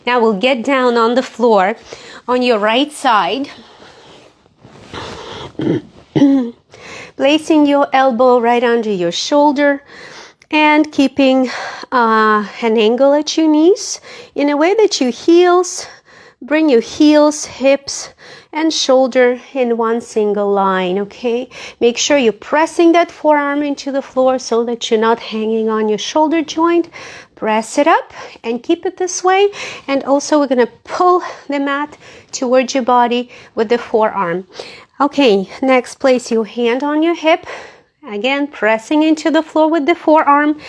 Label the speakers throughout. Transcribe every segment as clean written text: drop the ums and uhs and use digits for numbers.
Speaker 1: Now we'll get down on the floor on your right side. Placing your elbow right under your shoulder and keeping an angle at your knees in a way that your heels, bring your heels, hips, and shoulder in one single line, okay? Make sure you're pressing that forearm into the floor so that you're not hanging on your shoulder joint. Press it up and keep it this way. And also we're gonna pull the mat towards your body with the forearm. Okay, next, place your hand on your hip. Again, pressing into the floor with the forearm,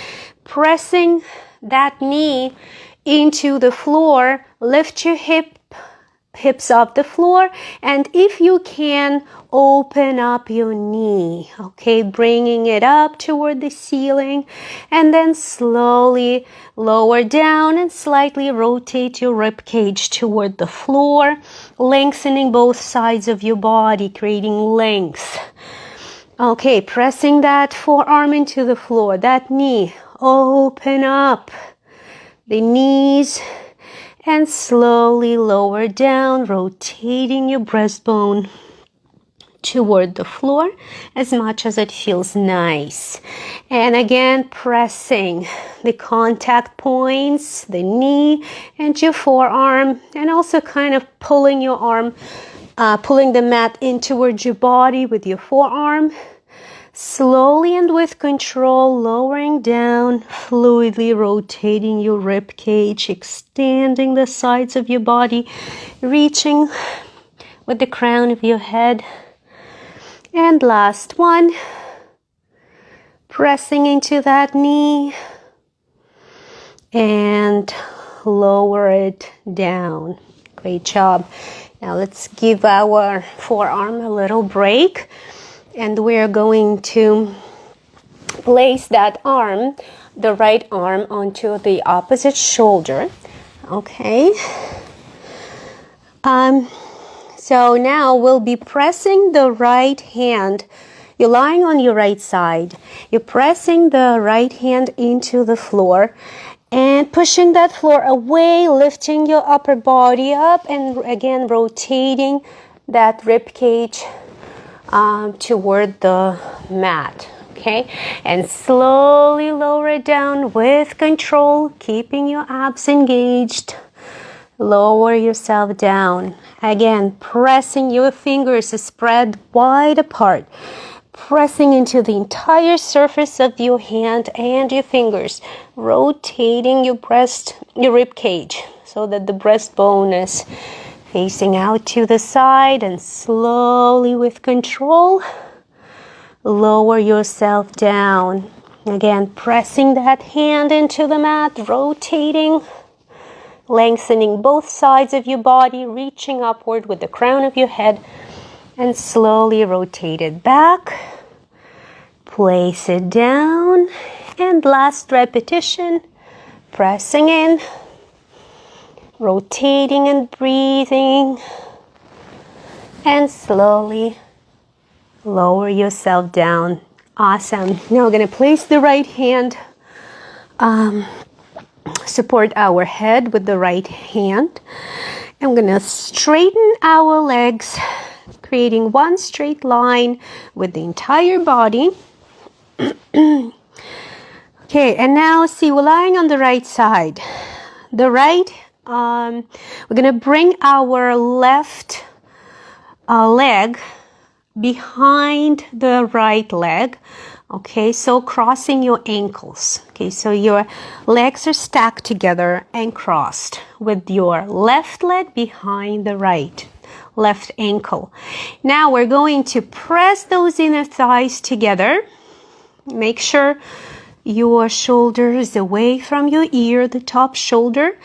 Speaker 1: pressing that knee into the floor. Lift your hips off the floor, and if you can, open up your knee, okay, bringing it up toward the ceiling, and then slowly lower down and slightly rotate your rib cage toward the floor, lengthening both sides of your body, creating length. Okay, pressing that forearm into the floor, that knee, open up the knees, and slowly lower down, rotating your breastbone toward the floor as much as it feels nice. And again, pressing the contact points, the knee and your forearm, and also kind of pulling your arm, pulling the mat in towards your body with your forearm. Slowly and with control, lowering down, fluidly rotating your rib cage, extending the sides of your body, reaching with the crown of your head. And last one, pressing into that knee and lower it down. Great job. Now let's give our forearm a little break. And we're going to place that arm, the right arm, onto the opposite shoulder. Okay. So now we'll be pressing the right hand. You're lying on your right side. You're pressing the right hand into the floor and pushing that floor away, lifting your upper body up, and again rotating that rib cage toward the mat, okay? And slowly lower it down with control, keeping your abs engaged. Lower yourself down. Again, pressing your fingers spread wide apart, pressing into the entire surface of your hand and your fingers, rotating your rib cage so that the breastbone is facing out to the side, and slowly with control, lower yourself down. Again, pressing that hand into the mat, rotating, lengthening both sides of your body, reaching upward with the crown of your head, and slowly rotate it back. Place it down, and last repetition, pressing in, rotating and breathing, and slowly lower yourself down. Awesome. Now we're going to place the right hand, support our head with the right hand. I'm going to straighten our legs, creating one straight line with the entire body. Okay, and now see, we're lying on the right side. The right, we're going to bring our left leg behind the right leg. Okay, so crossing your ankles. Okay, so your legs are stacked together and crossed with your left leg behind the right left ankle. Now we're going to press those inner thighs together. Make sure your shoulder is away from your ear, the top shoulder.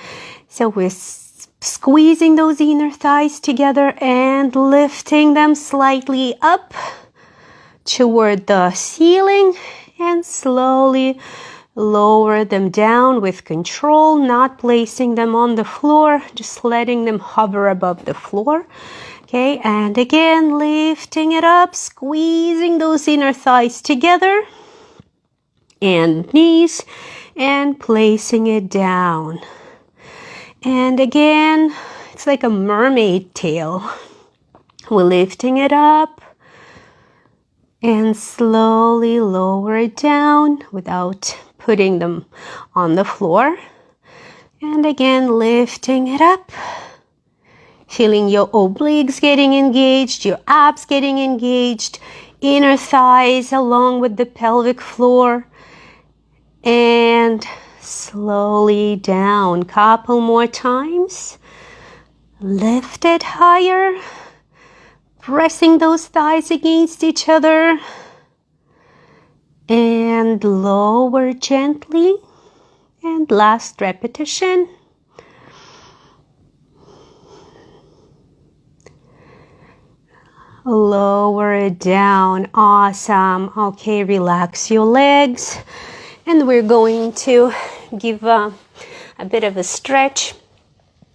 Speaker 1: So we're squeezing those inner thighs together and lifting them slightly up toward the ceiling, and slowly lower them down with control, not placing them on the floor, just letting them hover above the floor. Okay, and again, lifting it up, squeezing those inner thighs together and knees, and placing it down. And again, it's like a mermaid tail. We're lifting it up and slowly lower it down without putting them on the floor. And again, lifting it up. Feeling your obliques getting engaged, your abs getting engaged, inner thighs along with the pelvic floor. And slowly down. Couple more times. Lift it higher. Pressing those thighs against each other. And lower gently. And last repetition. Lower it down. Awesome. Okay, relax your legs. And we're going to give a bit of a stretch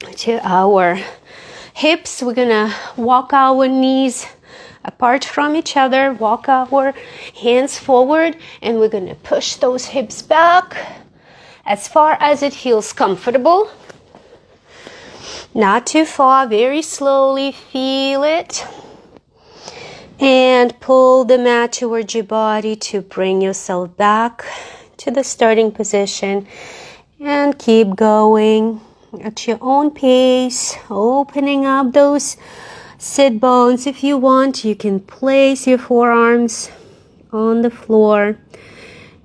Speaker 1: to our hips. We're going to walk our knees apart from each other. Walk our hands forward. And we're going to push those hips back as far as it feels comfortable. Not too far. Very slowly. Feel it. And pull the mat towards your body to bring yourself back to the starting position. And keep going at your own pace, opening up those sit bones. If you want, you can place your forearms on the floor.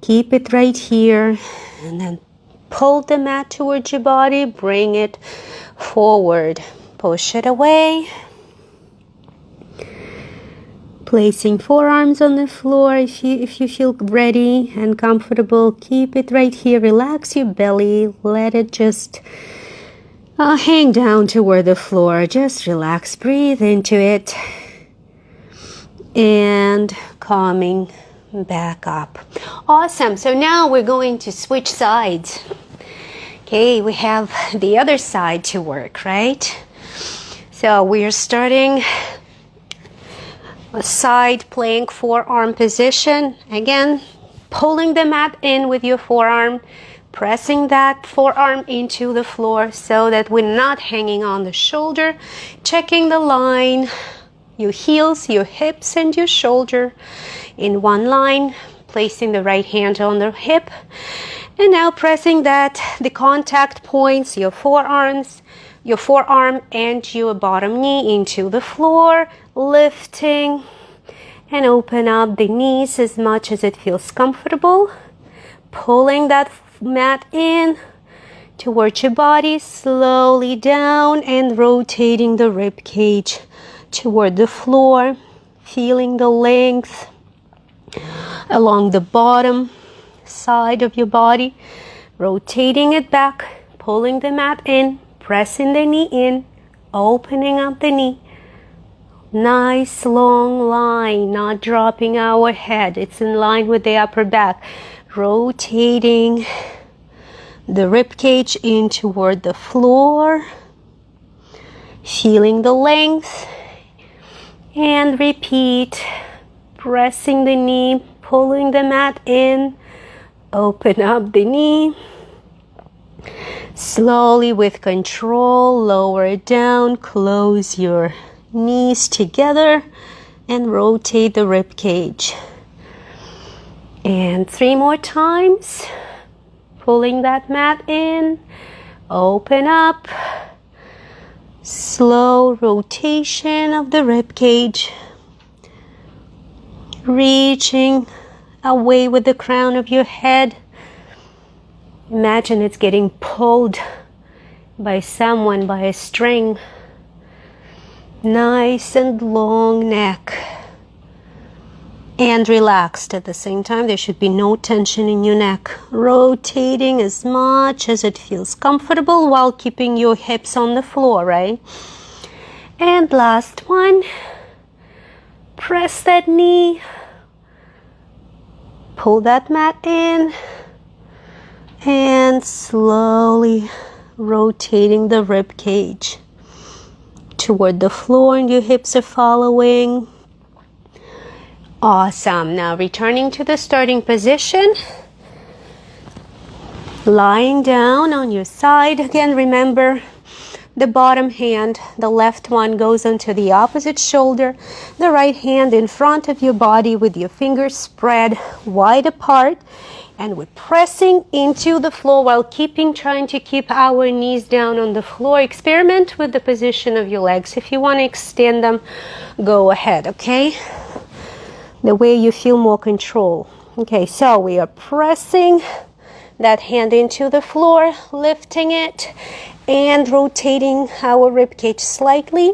Speaker 1: Keep it right here. And then pull the mat towards your body. Bring it forward. Push it away. Placing forearms on the floor. If you feel ready and comfortable, keep it right here. Relax your belly. Let it just hang down toward the floor. Just relax. Breathe into it. And calming back up. Awesome. So now we're going to switch sides. Okay, we have the other side to work, right? So we're starting a side plank forearm position. Again, pulling the mat in with your forearm, pressing that forearm into the floor so that we're not hanging on the shoulder. Checking the line, your heels, your hips, and your shoulder in one line. Placing the right hand on the hip. And now pressing the contact points, your forearm and your bottom knee into the floor, lifting and open up the knees as much as it feels comfortable, pulling that mat in towards your body, slowly down and rotating the rib cage toward the floor, feeling the length along the bottom side of your body, rotating it back, pulling the mat in, pressing the knee in, opening up the knee. Nice long line, not dropping our head. It's in line with the upper back. Rotating the rib cage in toward the floor. Feeling the length. And repeat. Pressing the knee, pulling the mat in. Open up the knee. Slowly with control, lower it down, close your knees together and rotate the rib cage. And 3 more times. Pulling that mat in, open up. Slow rotation of the rib cage. Reaching away with the crown of your head. Imagine it's getting pulled by someone, by a string. Nice and long neck. And relaxed at the same time. There should be no tension in your neck. Rotating as much as it feels comfortable while keeping your hips on the floor, right? And last one. Press that knee. Pull that mat in. And slowly rotating the rib cage toward the floor, and your hips are following. Awesome. Now returning to the starting position. Lying down on your side. Again, remember, The bottom hand, the left one, goes onto the opposite shoulder. The right hand in front of your body with your fingers spread wide apart. And we're pressing into the floor while trying to keep our knees down on the floor. Experiment with the position of your legs. If you want to extend them, go ahead, okay? The way you feel more control. Okay, so we are pressing that hand into the floor, lifting it, and rotating our ribcage slightly,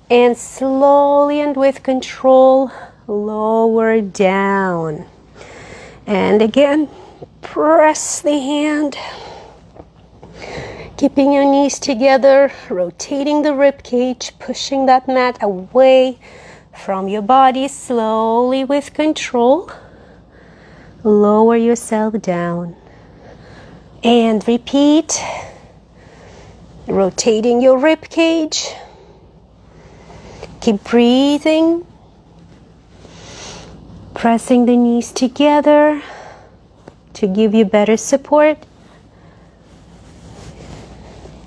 Speaker 1: and slowly and with control, lower down. And again, press the hand, keeping your knees together, rotating the ribcage, pushing that mat away from your body, slowly with control. Lower yourself down. And repeat, rotating your ribcage. Keep breathing. Pressing the knees together to give you better support.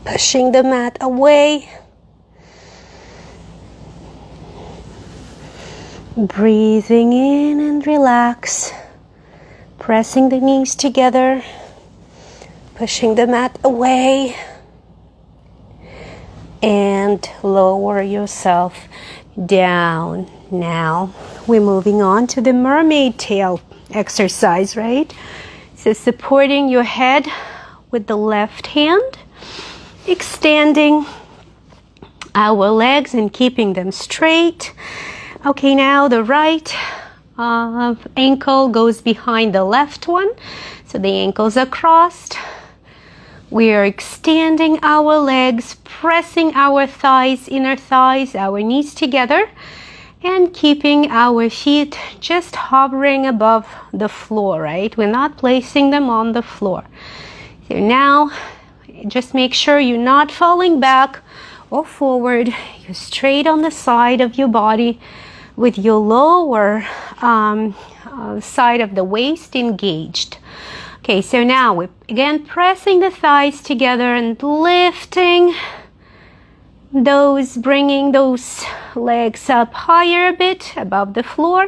Speaker 1: Pushing the mat away. Breathing in and relax. Pressing the knees together. Pushing the mat away. And lower yourself down. Now we're moving on to the mermaid tail exercise, right? So supporting your head with the left hand, extending our legs and keeping them straight. Okay, now the right ankle goes behind the left one, so the ankles are crossed. We are extending our legs, pressing our thighs, inner thighs, our knees together, and keeping our feet just hovering above the floor, right? We're not placing them on the floor. So now, just make sure you're not falling back or forward. You're straight on the side of your body with your lower side of the waist engaged. Okay, so now we're again pressing the thighs together and lifting those, bringing those legs up higher a bit above the floor,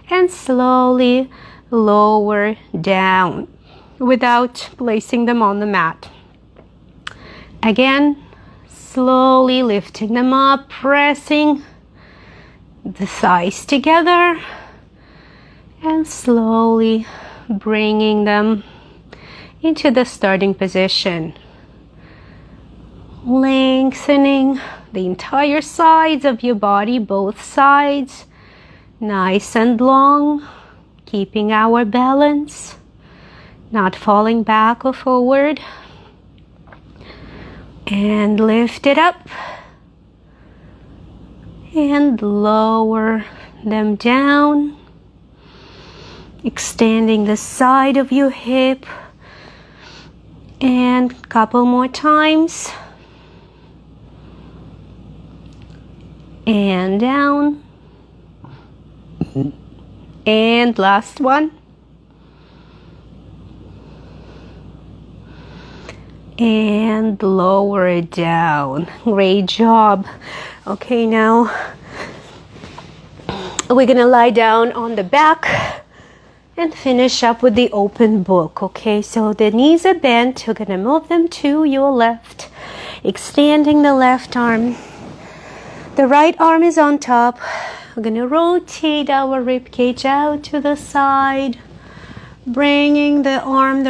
Speaker 1: and slowly lower down without placing them on the mat. Again, slowly lifting them up, pressing the thighs together, and slowly bringing them into the starting position. Lengthening the entire sides of your body, both sides, nice and long, keeping our balance, not falling back or forward. And lift it up and lower them down, extending the side of your hip, and a couple more times. And down. And last one. And lower it down. Great job. Okay, now we're gonna lie down on the back and finish up with the open book. Okay, so the knees are bent. You're gonna move them to your left, extending the left arm. The right arm is on top. We're going to rotate our rib cage out to the side, bringing the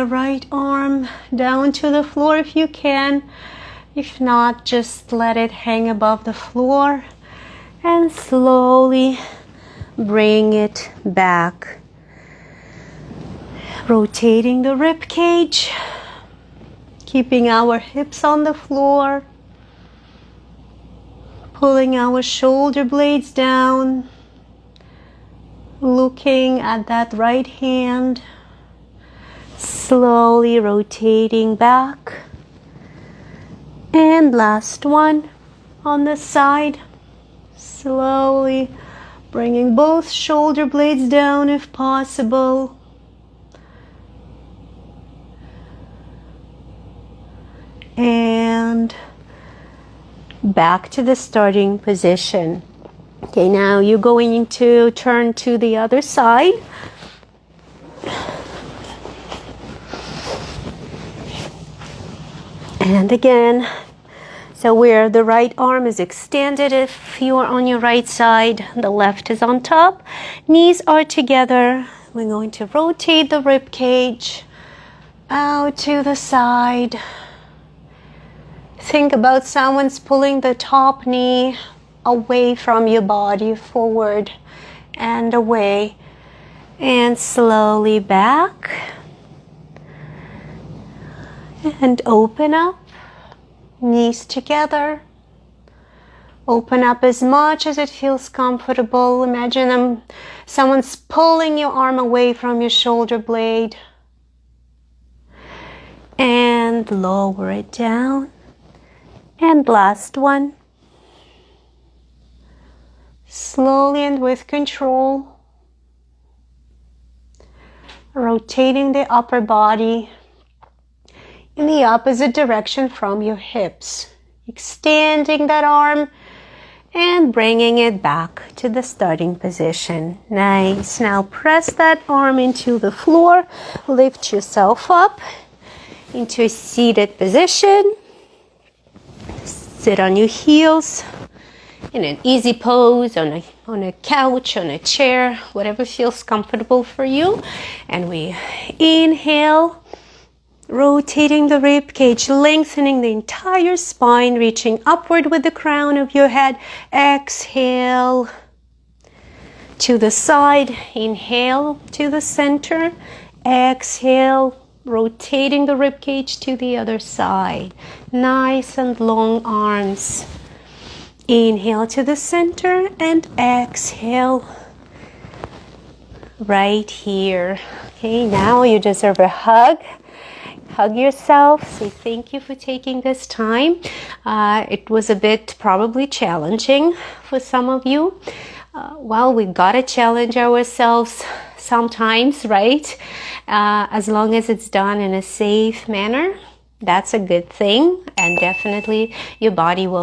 Speaker 1: right arm down to the floor if you can. If not, just let it hang above the floor and slowly bring it back. Rotating the rib cage, keeping our hips on the floor. Pulling our shoulder blades down, looking at that right hand, slowly rotating back. And last one on the side, slowly bringing both shoulder blades down if possible. And back to the starting position. Okay, now you're going to turn to the other side. And again, so where the right arm is extended, if you are on your right side, the left is on top. Knees are together. We're going to rotate the rib cage out to the side. Think about someone's pulling the top knee away from your body, forward and away, and slowly back. And open up, knees together. Open up as much as it feels comfortable. Imagine someone's pulling your arm away from your shoulder blade. And lower it down. And last one. Slowly and with control. Rotating the upper body in the opposite direction from your hips. Extending that arm and bringing it back to the starting position. Nice. Now press that arm into the floor. Lift yourself up into a seated position. Sit on your heels in an easy pose, on a couch, on a chair, whatever feels comfortable for you. And we inhale, rotating the rib cage, lengthening the entire spine, reaching upward with the crown of your head. Exhale to the side. Inhale to the center. Exhale, rotating the rib cage to the other side. Nice and long arms. Inhale to the center and exhale right here. Okay, now you deserve a hug. Hug yourself. Say thank you for taking this time. It was a bit probably challenging for some of you. Well, we gotta challenge ourselves sometimes, right? As long as it's done in a safe manner, that's a good thing. And definitely your body will